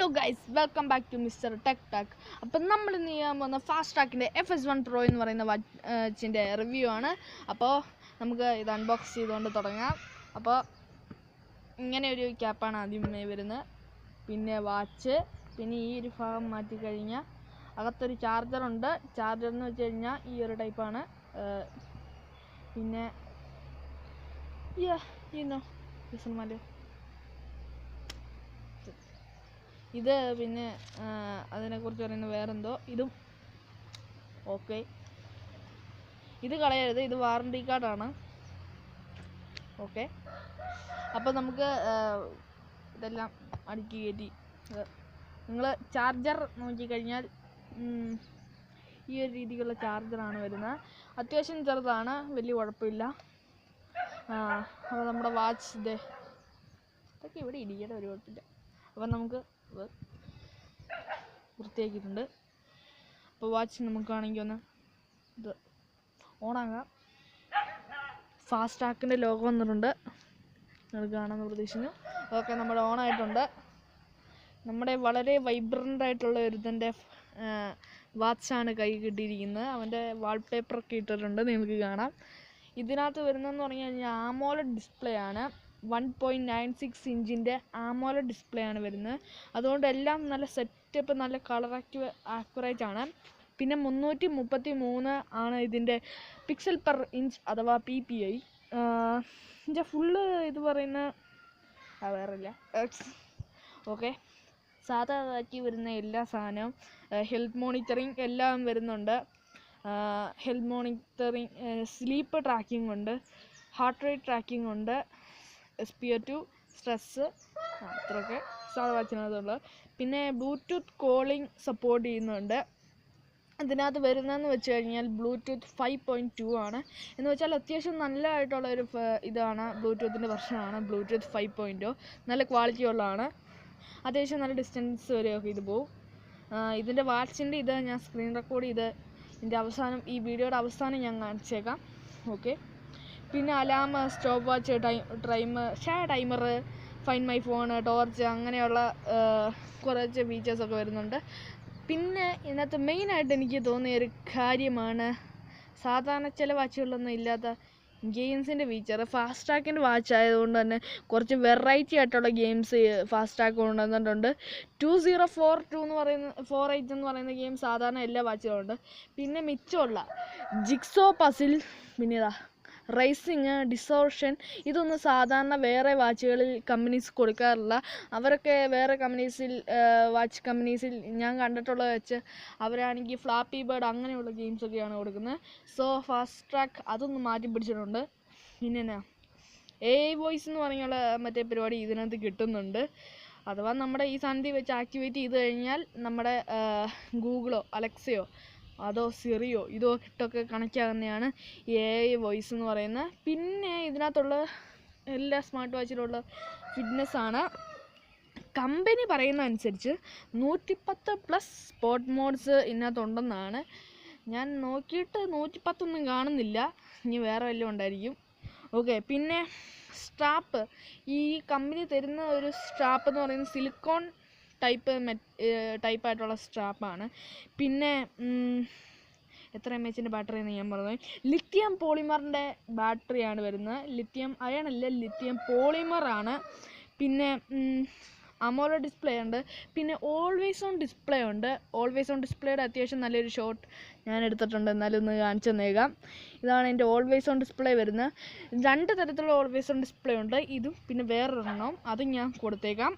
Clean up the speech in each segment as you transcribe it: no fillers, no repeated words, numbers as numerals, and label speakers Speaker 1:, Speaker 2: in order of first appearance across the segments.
Speaker 1: Hello guys, welcome back to mister tech talk. അപ്പം നമ്മൾ ഇന്ന് ചെയ്യാൻ പോകുന്ന ഫാസ്റ്റ് ട്രാക്കിൻ്റെ FS1 Pro എന്ന് പറയുന്ന വാച്ചിൻ്റെ റിവ്യൂ ആണ്. അപ്പോൾ നമുക്ക് ഇത് അൺബോക്സ് ചെയ്തുകൊണ്ട് തുടങ്ങാം. അപ്പോൾ ഇങ്ങനെ ഒരു ക്യാപ്പാണ് ആദ്യമേ വരുന്നത്. പിന്നെ വാച്ച്, പിന്നെ ഈ ഒരു ഭാഗം മാറ്റിക്കഴിഞ്ഞാൽ അകത്തൊരു ചാർജറുണ്ട്. ചാർജർ എന്ന് വെച്ച് കഴിഞ്ഞാൽ ഈ ഒരു ടൈപ്പാണ്. പിന്നെ ഇത് പിന്നെ അതിനെക്കുറിച്ച് പറയുന്നത് വേറെന്തോ. ഇതും ഓക്കെ, ഇത് കളയരുത്, ഇത് വാറണ്ടി കാർഡാണ്. ഓക്കെ, അപ്പോൾ നമുക്ക് ഇതെല്ലാം അടുക്കി കയറ്റി. നിങ്ങൾ ചാർജർ നോക്കിക്കഴിഞ്ഞാൽ ഈ ഒരു രീതിക്കുള്ള ചാർജറാണ് വരുന്നത്. അത്യാവശ്യം ചെറുതാണ്, വലിയ കുഴപ്പമില്ല. അപ്പോൾ നമ്മുടെ വാച്ച് ഇതൊക്കെ ഇവിടെ ഇടിക്കേണ്ട ഒരു കുഴപ്പമില്ല. അപ്പം നമുക്ക് വൃത്തിയാക്കിയിട്ടുണ്ട്. അപ്പോൾ വാച്ച് നമുക്കാണെങ്കിൽ ഒന്ന് ഇത് ഓണാകാം. ഫാസ്റ്റ് ട്രാക്കിൻ്റെ ലോഗോ വന്നിട്ടുണ്ട്, നിങ്ങൾ കാണാമെന്ന് പ്രതീക്ഷിക്കുന്നു. ഓക്കെ, നമ്മുടെ ഓണായിട്ടുണ്ട്. നമ്മുടെ വളരെ വൈബ്രൻ്റ് ആയിട്ടുള്ള ഒരുത്തൻ്റെ വാച്ചാണ് കൈ കിട്ടിയിരിക്കുന്നത്. അവൻ്റെ വാൾപേപ്പറൊക്കെ ഇട്ടിട്ടുണ്ട്, നിങ്ങൾക്ക് കാണാം. ഇതിനകത്ത് വരുന്നതെന്ന് പറഞ്ഞു കഴിഞ്ഞാൽ ആമോലെഡ് ഡിസ്പ്ലേ ആണ്. 1.96 ഇഞ്ചിൻ്റെ ആമോലെഡ് ഡിസ്പ്ലേ ആണ് വരുന്നത്. അതുകൊണ്ട് എല്ലാം നല്ല സെറ്റപ്പ്, നല്ല കളർ ആക്യുറേറ്റ് ആണ്. പിന്നെ 333 ആണ് ഇതിൻ്റെ പിക്സൽ പെർ ഇഞ്ച് അഥവാ PPI. ഇതിൻ്റെ ഫുള്ള് ഇത് പറയുന്ന വേറില്ല. ഓക്കെ, സാധാരണ വരുന്ന എല്ലാ സാധനവും ഹെൽത്ത് മോണിറ്ററിങ് എല്ലാം വരുന്നുണ്ട്. ഹെൽത്ത് മോണിറ്ററിങ്, സ്ലീപ്പ് ട്രാക്കിംഗ് ഉണ്ട്, ഹാർട്ട് റേറ്റ് ട്രാക്കിംഗ് ഉണ്ട്, SpO2, സ്ട്രെസ്സ്, അത്രയൊക്കെ സാധാ വാച്ചിനകത്തുള്ളത്. പിന്നെ ബ്ലൂടൂത്ത് കോളിംഗ് സപ്പോർട്ട് ചെയ്യുന്നുണ്ട്. ഇതിനകത്ത് വരുന്നതെന്ന് വെച്ച് കഴിഞ്ഞാൽ ബ്ലൂടൂത്ത് 5.2 ആണ്. എന്ന് വെച്ചാൽ അത്യാവശ്യം നല്ലതായിട്ടുള്ളൊരു ഇതാണ്, ബ്ലൂടൂത്തിൻ്റെ വെർഷനാണ് ബ്ലൂടൂത്ത് 5.0. നല്ല ക്വാളിറ്റി ഉള്ളതാണ്. അത്യാവശ്യം നല്ല ഡിസ്റ്റൻസ് വരെയൊക്കെ ഇത് പോവും. ഇതിൻ്റെ വാച്ചിൻ്റെ ഇത് ഞാൻ സ്ക്രീൻ റെക്കോർഡ് ചെയ്ത് ഇതിൻ്റെ അവസാനം, ഈ വീഡിയോയുടെ അവസാനം ഞാൻ കാണിച്ചേക്കാം. ഓക്കെ, പിന്നെ alarm, stop watch, timer, find my phone, torch, അങ്ങനെയുള്ള കുറച്ച് ഫീച്ചേഴ്സൊക്കെ വരുന്നുണ്ട്. പിന്നെ ഇതിനകത്ത് മെയിനായിട്ട് എനിക്ക് തോന്നിയ ഒരു കാര്യമാണ് സാധാരണ ചില വാച്ചുകളിലൊന്നും ഇല്ലാത്ത ഗെയിംസിൻ്റെ ഫീച്ചർ. ഫാസ്റ്റ് ട്രാക്കിൻ്റെ വാച്ച് ആയതുകൊണ്ട് തന്നെ കുറച്ച് വെറൈറ്റി ആയിട്ടുള്ള ഗെയിംസ് ഫാസ്റ്റ് ട്രാക്ക് കൊണ്ടുവന്നിട്ടുണ്ട്. 2042 എന്ന് പറയുന്ന 48 എന്ന് പറയുന്ന ഗെയിം സാധാരണ എല്ലാ വാച്ചുകളുണ്ട്. പിന്നെ മിച്ചമുള്ള ജിക്സോ പസിൽ, പിന്നെ റേസിങ്, ഡിസോർഷൻ, ഇതൊന്നും സാധാരണ വേറെ വാച്ചുകളിൽ കമ്പനീസ് കൊടുക്കാറില്ല. അവരൊക്കെ വേറെ വാച്ച് കമ്പനീസിൽ ഞാൻ കണ്ടിട്ടുള്ളത് വെച്ച് അവരാണെങ്കിൽ ഫ്ലാപ്പി ബേർഡ് അങ്ങനെയുള്ള ഗെയിംസൊക്കെയാണ് കൊടുക്കുന്നത്. സോ ഫാസ്റ്റ് ട്രാക്ക് അതൊന്ന് മാറ്റി പിടിച്ചിട്ടുണ്ട്. പിന്നെ AI വോയിസ് എന്ന് പറഞ്ഞുള്ള മറ്റേ പരിപാടി ഇതിനകത്ത് കിട്ടുന്നുണ്ട്. അഥവാ നമ്മുടെ ഈ സന്ധി വെച്ച് ആക്ടിവേറ്റ് ചെയ്ത് കഴിഞ്ഞാൽ നമ്മുടെ ഗൂഗിളോ അലക്സയോ അതോ സിറിയോ ഇതോ ഇട്ടൊക്കെ കണക്റ്റ് ആകുന്നതാണ് AI വോയിസ് എന്ന് പറയുന്നത്. പിന്നെ ഇതിനകത്തുള്ള എല്ലാ സ്മാർട്ട് വാച്ചിലുള്ള ഫിറ്റ്നസ്സാണ്. കമ്പനി പറയുന്ന അനുസരിച്ച് 110+ സ്പോർട്ട് മോഡ്സ് ഇതിനകത്തുണ്ടെന്നാണ്. ഞാൻ നോക്കിയിട്ട് 110 കാണുന്നില്ല, ഇനി വേറെ വല്ലതും ഉണ്ടായിരിക്കും. ഓക്കെ, പിന്നെ സ്ട്രാപ്പ്, ഈ കമ്പനി തരുന്ന ഒരു സ്ട്രാപ്പ് എന്ന് പറയുന്നത് സിലിക്കോൺ ടൈപ്പായിട്ടുള്ള സ്ട്രാപ്പാണ്. പിന്നെ എത്ര MAH ബാറ്ററി എന്ന് ഞാൻ പറഞ്ഞു. ലിത്തിയം പോളിമറിൻ്റെ ബാറ്ററിയാണ് വരുന്നത്. ലിത്തിയം അയൺ അല്ല, ലിത്തിയം പോളിമറാണ്. പിന്നെ അമോലെഡ് ഡിസ്പ്ലേ ഉണ്ട്. പിന്നെ ഓൾവേസ് ഓൺ ഡിസ്പ്ലേ ഉണ്ട്. ഓൾവേസ് ഓൺ ഡിസ്പ്ലേയുടെ അത്യാവശ്യം നല്ലൊരു ഷോട്ട് ഞാൻ എടുത്തിട്ടുണ്ട്, എന്നാലും ഒന്ന് കാണിച്ചു തന്നേക്കാം. ഇതാണ് എൻ്റെ ഓൾവേസ് ഓൺ ഡിസ്പ്ലേ വരുന്നത്. 2 തരത്തിലുള്ള ഓൾവേസ് ഓൺ ഡിസ്പ്ലേ ഉണ്ട്, ഇതും പിന്നെ വേറൊരെണ്ണം, അതും ഞാൻ കൊടുത്തേക്കാം.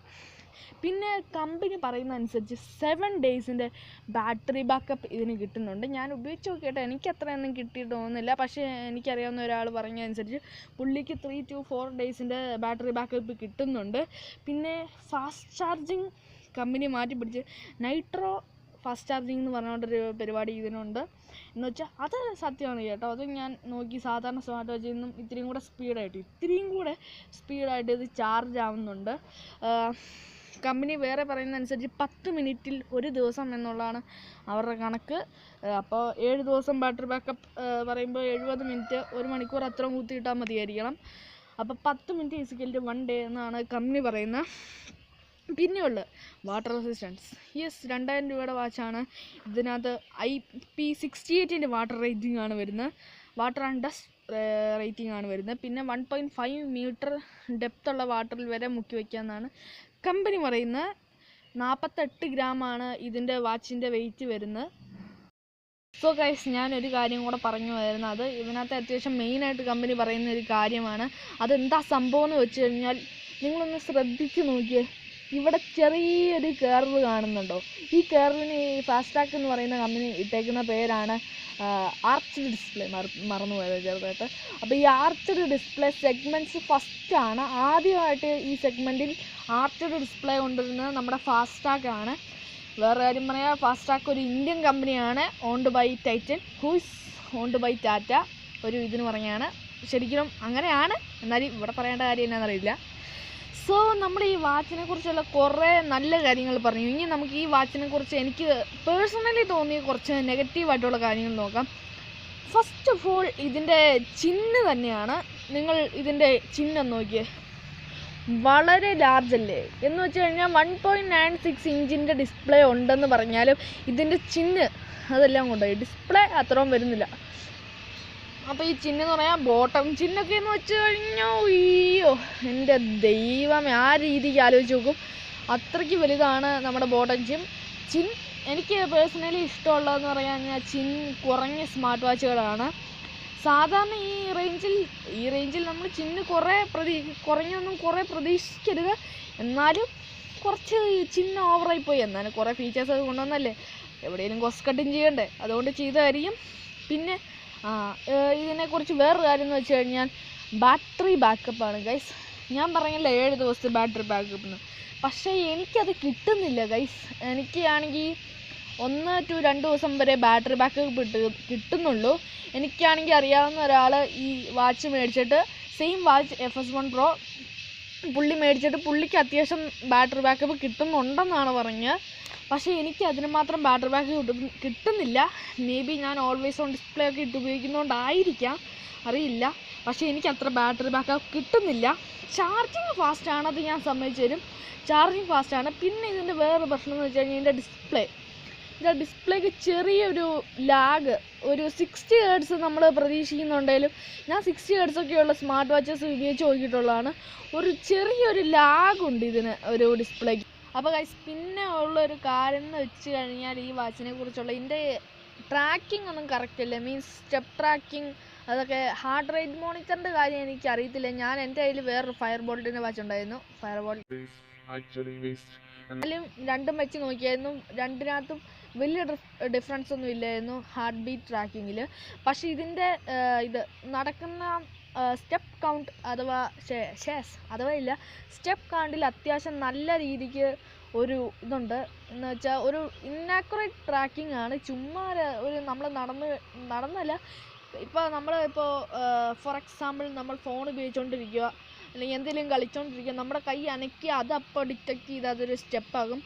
Speaker 1: പിന്നെ കമ്പനി പറയുന്ന അനുസരിച്ച് 7 ഡേയ്സിൻ്റെ ബാറ്ററി ബാക്കപ്പ് ഇതിന് കിട്ടുന്നുണ്ട്. ഞാൻ ഉപയോഗിച്ച് നോക്കിയിട്ട് എനിക്ക് അത്രയൊന്നും കിട്ടിയിട്ട് തോന്നുന്നില്ല. പക്ഷേ എനിക്കറിയാവുന്ന ഒരാൾ പറഞ്ഞതനുസരിച്ച് പുള്ളിക്ക് 3 to 4 ഡേയ്സിൻ്റെ ബാറ്ററി ബാക്കപ്പ് കിട്ടുന്നുണ്ട്. പിന്നെ ഫാസ്റ്റ് ചാർജിങ് കമ്പനി മാറ്റി പിടിച്ച് നൈട്രോ ഫാസ്റ്റ് ചാർജിങ് എന്ന് പറഞ്ഞുകൊണ്ടൊരു പരിപാടി ഇതിനുണ്ട്. എന്ന് വെച്ചാൽ അത് സത്യമാണ് കേട്ടോ. അത് ഞാൻ നോക്കി, സാധാരണ സ്മാർട്ട് വാച്ചിൽ നിന്നും ഇത്തിരിയും കൂടെ സ്പീഡായിട്ട് ഇത് ചാർജ് ആവുന്നുണ്ട്. കമ്പനി വേറെ പറയുന്നതനുസരിച്ച് 10 മിനിറ്റിൽ ഒരു ദിവസം എന്നുള്ളതാണ് അവരുടെ കണക്ക്. അപ്പോൾ 7 ദിവസം ബാറ്ററി ബാക്കപ്പ് പറയുമ്പോൾ 70 മിനിറ്റ്, 1 മണിക്കൂർ അത്രയും കുത്തിയിട്ടാൽ മതിയായിരിക്കണം. അപ്പോൾ 10 മിനിറ്റ് = 1 ഡേ എന്നാണ് കമ്പനി പറയുന്നത്. പിന്നെയുള്ളത് വാട്ടർ റെസിസ്റ്റൻസ്. യെസ്, 2000 രൂപയുടെ വാച്ചാണ്. ഇതിനകത്ത് IP68 വാട്ടർ റേറ്റിംഗ് ആണ് വരുന്നത്. വാട്ടർ ആൻഡ് ഡസ്റ്റ് റേറ്റിംഗ് ആണ് വരുന്നത്. പിന്നെ 1.5 മീറ്റർ ഡെപ്ത് ഉള്ള വാട്ടറിൽ വരെ മുക്കി വയ്ക്കാമെന്നാണ് കമ്പനി പറയുന്നത്. 48 ഗ്രാമാണ് ഇതിൻ്റെ വാച്ചിൻ്റെ വെയിറ്റ് വരുന്നത്. സോ ഗൈസ്, ഞാനൊരു കാര്യം കൂടെ പറഞ്ഞു വരുന്നത്, അത് ഇതിനകത്ത് അത്യാവശ്യം മെയിനായിട്ട് കമ്പനി പറയുന്ന ഒരു കാര്യമാണ്. അതെന്താ സംഭവം എന്ന് വെച്ച് കഴിഞ്ഞാൽ, നിങ്ങളൊന്ന് ശ്രദ്ധിച്ച് നോക്കിയേ, ഇവിടെ ചെറിയൊരു കർവ് കാണുന്നുണ്ടോ? ഈ കർവിന് ഈ ഫാസ്ട്രാക്ക് എന്ന് പറയുന്ന കമ്പനി ഇട്ടേക്കുന്ന പേരാണ് ആർച്ച്ഡ് ഡിസ്പ്ലേ. മറന്നുപോയത് ചെറുതായിട്ട്. അപ്പോൾ ഈ ആർച്ച്ഡ് ഡിസ്പ്ലേ സെഗ്മെൻറ്റ്സ് ഫസ്റ്റാണ്. ആദ്യമായിട്ട് ഈ സെഗ്മെൻറ്റിൽ ആർച്ച്ഡ് ഡിസ്പ്ലേ കൊണ്ടുവരുന്നത് നമ്മുടെ ഫാസ്ട്രാക്കാണ്. വേറെ കാര്യം പറയാം, ഫാസ്ട്രാക്ക് ഒരു ഇന്ത്യൻ കമ്പനിയാണ്, owned by Titan, whose owned by Tata. ഒരു ഇതിന് പറഞ്ഞാണ്, ശരിക്കും അങ്ങനെയാണ്, എന്നാലും ഇവിടെ പറയേണ്ട കാര്യം എന്നാണെന്നറിയില്ല. സോ നമ്മുടെ ഈ വാച്ചിനെ കുറിച്ചുള്ള കുറേ നല്ല കാര്യങ്ങൾ പറഞ്ഞു. ഇനി നമുക്ക് ഈ വാച്ചിനെ കുറിച്ച് എനിക്ക് പേഴ്സണലി തോന്നിയ കുറച്ച് നെഗറ്റീവായിട്ടുള്ള കാര്യങ്ങൾ നോക്കാം. ഫസ്റ്റ് ഓഫ് ഓൾ ഇതിൻ്റെ ചിഹ്നം തന്നെയാണ്. നിങ്ങൾ ഇതിൻ്റെ ചിഹ്നം നോക്കിയേ, വളരെ ലാർജ് അല്ലേ? എന്ന് വെച്ച് കഴിഞ്ഞാൽ 1.96 ഇഞ്ചിൻ്റെ ഡിസ്പ്ലേ ഉണ്ടെന്ന് പറഞ്ഞാലും ഇതിൻ്റെ ചിഹ്നം അതെല്ലാം കൊണ്ടുപോയി ഡിസ്പ്ലേ അത്രയും വരുന്നില്ല. അപ്പോൾ ഈ ചിഹ്നം എന്ന് പറയാൻ ബോട്ടം ചിഹ്നമൊക്കെ എന്ന് വെച്ച് കഴിഞ്ഞാൽ അയ്യോ എൻ്റെ ദൈവമേ, ആ രീതിക്ക് ആലോചിച്ച് നോക്കും, അത്രയ്ക്ക് വലുതാണ് നമ്മുടെ ബോട്ടം ചിൻ. എനിക്ക് പേഴ്സണലി ഇഷ്ടമുള്ളതെന്ന് പറയാൻ കഴിഞ്ഞാൽ ചിൻ കുറഞ്ഞ സ്മാർട്ട് വാച്ചുകളാണ്. സാധാരണ ഈ റേഞ്ചിൽ നമ്മൾ ചിഹ്ന് കുറഞ്ഞൊന്നും കുറേ പ്രതീക്ഷിക്കരുത്. എന്നാലും കുറച്ച് ചിഹ്നം ഓവറായിപ്പോയി. എന്നാലും കുറേ ഫീച്ചേഴ്സൊക്കെ കൊണ്ടുവന്നല്ലേ, എവിടെയെങ്കിലും കോസ്റ്റ് കട്ടിങ് ചെയ്യണ്ടേ, അതുകൊണ്ട് ചെയ്തതായിരിക്കും. പിന്നെ ഇതിനെക്കുറിച്ച് വേറൊരു കാര്യം എന്ന് വെച്ച് കഴിഞ്ഞാൽ ബാറ്ററി ബാക്കപ്പാണ് ഗൈസ്. ഞാൻ പറഞ്ഞില്ല 7 ദിവസത്തെ ബാറ്ററി ബാക്കപ്പ് എന്ന്, പക്ഷേ എനിക്കത് കിട്ടുന്നില്ല ഗൈസ്. എനിക്കാണെങ്കിൽ 1 to 2 ദിവസം വരെ ബാറ്ററി ബാക്കപ്പ് കിട്ടുന്നുള്ളൂ. എനിക്കാണെങ്കിൽ അറിയാവുന്ന ഒരാൾ ഈ വാച്ച് മേടിച്ചിട്ട്, സെയിം വാച്ച് FS1 Pro പുള്ളി മേടിച്ചിട്ട് പുള്ളിക്ക് അത്യാവശ്യം ബാറ്ററി ബാക്കപ്പ് കിട്ടുന്നുണ്ടെന്നാണ് പറഞ്ഞത്. പക്ഷേ എനിക്ക് അതിന് മാത്രം ബാറ്ററി ബാക്കപ്പ് കിട്ടുന്നില്ല. മേ ബി ഞാൻ ഓൾവേസ് ഓൺ ഡിസ്പ്ലേ ഒക്കെ ഇട്ട് ഉപയോഗിക്കുന്നതുകൊണ്ടായിരിക്കാം, അറിയില്ല. പക്ഷേ എനിക്ക് അത്ര ബാറ്ററി ബാക്കപ്പ് കിട്ടുന്നില്ല. ചാർജിങ് ഫാസ്റ്റാണ്, അത് ഞാൻ സമ്മതിച്ചു തരും, ചാർജിങ് ഫാസ്റ്റാണ്. പിന്നെ ഇതിൻ്റെ വേറൊരു പ്രശ്നം എന്ന് വെച്ച് കഴിഞ്ഞാൽ ഇതിൻ്റെ ഡിസ്പ്ലേക്ക് ചെറിയൊരു ലാഗ്, ഒരു 60 Hz നമ്മൾ പ്രതീക്ഷിക്കുന്നുണ്ടെങ്കിലും, ഞാൻ 60 Hz ഒക്കെയുള്ള സ്മാർട്ട് വാച്ചസ് ഉപയോഗിച്ച് നോക്കിയിട്ടുള്ളതാണ്, ഒരു ചെറിയൊരു ലാഗുണ്ട് ഇതിന് ഒരു ഡിസ്പ്ലേക്ക്. അപ്പോൾ ഗൈസ്, പിന്നെ ഉള്ളൊരു കാര്യം എന്ന് വെച്ച് കഴിഞ്ഞാൽ ഈ വാച്ചിനെ കുറിച്ചുള്ള ഇതിൻ്റെ ട്രാക്കിംഗ് ഒന്നും കറക്റ്റ് അല്ല. മീൻസ് സ്റ്റെപ്പ് ട്രാക്കിംഗ്, അതൊക്കെ ഹാർട്ട് റേറ്റ് മോണിറ്ററിൻ്റെ കാര്യം എനിക്ക് അറിയത്തില്ല. ഞാൻ എൻ്റെ കയ്യിൽ വേറൊരു ഫയർബോൾട്ടിൻ്റെ വാച്ച് ഉണ്ടായിരുന്നു, ഫയർബോൾട്ട്. എന്നാലും രണ്ടും വെച്ച് നോക്കിയായിരുന്നു, രണ്ടിനകത്തും വലിയ ഡിഫറൻസ് ഒന്നും ഇല്ലായിരുന്നു ഹാർട്ട് ബീറ്റ് ട്രാക്കിങ്ങിൽ. പക്ഷേ ഇതിൻ്റെ ഇത് നടക്കുന്ന സ്റ്റെപ്പ് കൗണ്ട് അഥവാ സ്റ്റെപ്പ് കൗണ്ടിൽ അത്യാവശ്യം നല്ല രീതിക്ക് ഒരു ഇതുണ്ട്. എന്ന് വെച്ചാൽ ഒരു ഇന്നാക്കുറേറ്റ് ട്രാക്കിംഗ് ആണ്. ചുമ്മാ ഒരു നമ്മൾ നടന്നല്ല. ഇപ്പോൾ ഫോർ എക്സാമ്പിൾ നമ്മൾ ഫോൺ ഉപയോഗിച്ചുകൊണ്ടിരിക്കുക, അല്ലെങ്കിൽ എന്തെങ്കിലും കളിച്ചുകൊണ്ടിരിക്കുക, നമ്മുടെ കൈ അനക്കി അതപ്പോൾ ഡിറ്റക്റ്റ് ചെയ്ത് അതൊരു സ്റ്റെപ്പാകും.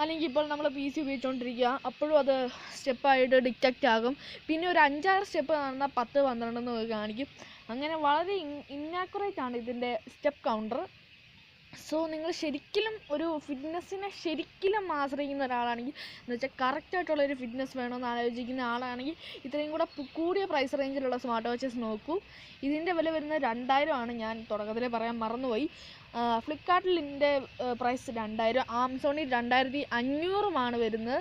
Speaker 1: അല്ലെങ്കിൽ ഇപ്പോൾ നമ്മൾ PC ഉപയോഗിച്ചുകൊണ്ടിരിക്കുക, അപ്പോഴും അത് സ്റ്റെപ്പായിട്ട് ഡിറ്റക്റ്റ് ആകും. പിന്നെ ഒരു 5-6 സ്റ്റെപ്പ് നടന്നാൽ 10-12 എന്ന് കാണിക്കും. അങ്ങനെ വളരെ ഇന്നാക്കുറേറ്റ് ആണ് ഇതിൻ്റെ സ്റ്റെപ്പ് കൗണ്ടർ. സോ നിങ്ങൾ ശരിക്കും ഒരു ഫിറ്റ്നസ്സിനെ ശരിക്കും ആശ്രയിക്കുന്ന ഒരാളാണെങ്കിൽ, എന്ന് വെച്ചാൽ കറക്റ്റായിട്ടുള്ളൊരു ഫിറ്റ്നസ് വേണമെന്ന് ആലോചിക്കുന്ന ആളാണെങ്കിൽ ഇത്രയും കൂടെ കൂടിയ പ്രൈസ് റേഞ്ചിലുള്ള സ്മാർട്ട് വാച്ചസ് നോക്കൂ. ഇതിൻ്റെ വില വരുന്നത് 2000 ആണ്. ഞാൻ തുടക്കത്തിൽ പറയാൻ മറന്നുപോയി. ഫ്ലിപ്കാർട്ടിൽ ഇതിൻ്റെ പ്രൈസ് 2000, ആമസോണിൽ 2500 വരുന്നത്.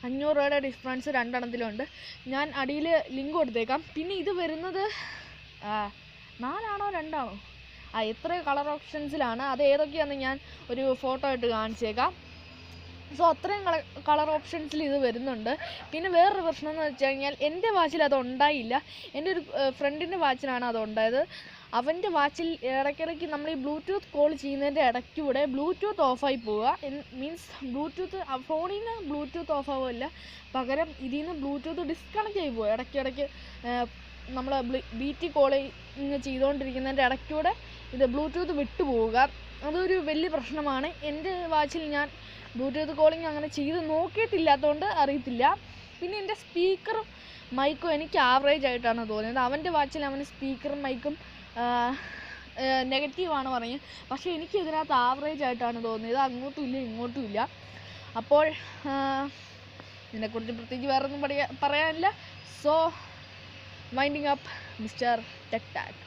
Speaker 1: 500 രൂപയുടെ ഡിഫറൻസ് രണ്ടെണ്ണത്തിലുണ്ട്. ഞാൻ അടിയിൽ ലിങ്ക് കൊടുത്തേക്കാം. പിന്നെ ഇത് വരുന്നത് 4 ആണോ 2 ആണോ, എത്രയോ കളർ ഓപ്ഷൻസിലാണ്. അത് ഏതൊക്കെയാണെന്ന് ഞാൻ ഒരു ഫോട്ടോ ഇട്ട് കാണിച്ചേക്കാം. സോ അത്രയും കളർ ഓപ്ഷൻസിൽ ഇത് വരുന്നുണ്ട്. പിന്നെ വേറൊരു പ്രശ്നം എന്ന് വെച്ച് കഴിഞ്ഞാൽ എൻ്റെ വാച്ചിൽ അത് ഉണ്ടായില്ല. എൻ്റെ ഒരു ഫ്രണ്ടിൻ്റെ വാച്ചിലാണ് അത് ഉണ്ടായത്. അവൻ്റെ വാച്ചിൽ ഇടയ്ക്കിടയ്ക്ക് നമ്മൾ ഈ ബ്ലൂടൂത്ത് കോൾ ചെയ്യുന്നതിൻ്റെ ഇടയ്ക്കൂടെ ബ്ലൂടൂത്ത് ഓഫായി പോവുക. മീൻസ് ഫോണിൽ നിന്ന് ബ്ലൂടൂത്ത് ഓഫ് ആവുമല്ല, പകരം ഇതിൽ നിന്ന് ബ്ലൂടൂത്ത് ഡിസ്കണക്റ്റ് ആയി പോവുക. ഇടയ്ക്കിടയ്ക്ക് നമ്മൾ BT കോളിങ് ചെയ്തുകൊണ്ടിരിക്കുന്നതിൻ്റെ ഇടയ്ക്കൂടെ ഇത് ബ്ലൂടൂത്ത് വിട്ടു പോവുക. അതൊരു വലിയ പ്രശ്നമാണ്. എൻ്റെ വാച്ചിൽ ഞാൻ ബ്ലൂടൂത്ത് കോളിങ് അങ്ങനെ ചെയ്ത് നോക്കിയിട്ടില്ലാത്തതുകൊണ്ട് അറിയത്തില്ല. പിന്നെ എൻ്റെ സ്പീക്കറും മൈക്കും എനിക്ക് ആവറേജ് ആയിട്ടാണ് തോന്നിയത്. അവൻ്റെ വാച്ചിൽ അവന് സ്പീക്കറും മൈക്കും നെഗറ്റീവാണ് പറഞ്ഞത്. പക്ഷേ എനിക്ക് ഇതിനകത്ത് ആവറേജ് ആയിട്ടാണ് തോന്നിയത്. അങ്ങോട്ടും ഇല്ല ഇങ്ങോട്ടും ഇല്ല. അപ്പോൾ ഇതിനെക്കുറിച്ച് പ്രത്യേകിച്ച് വേറെ ഒന്നും പറയാനില്ല. So winding up mister tech Tak.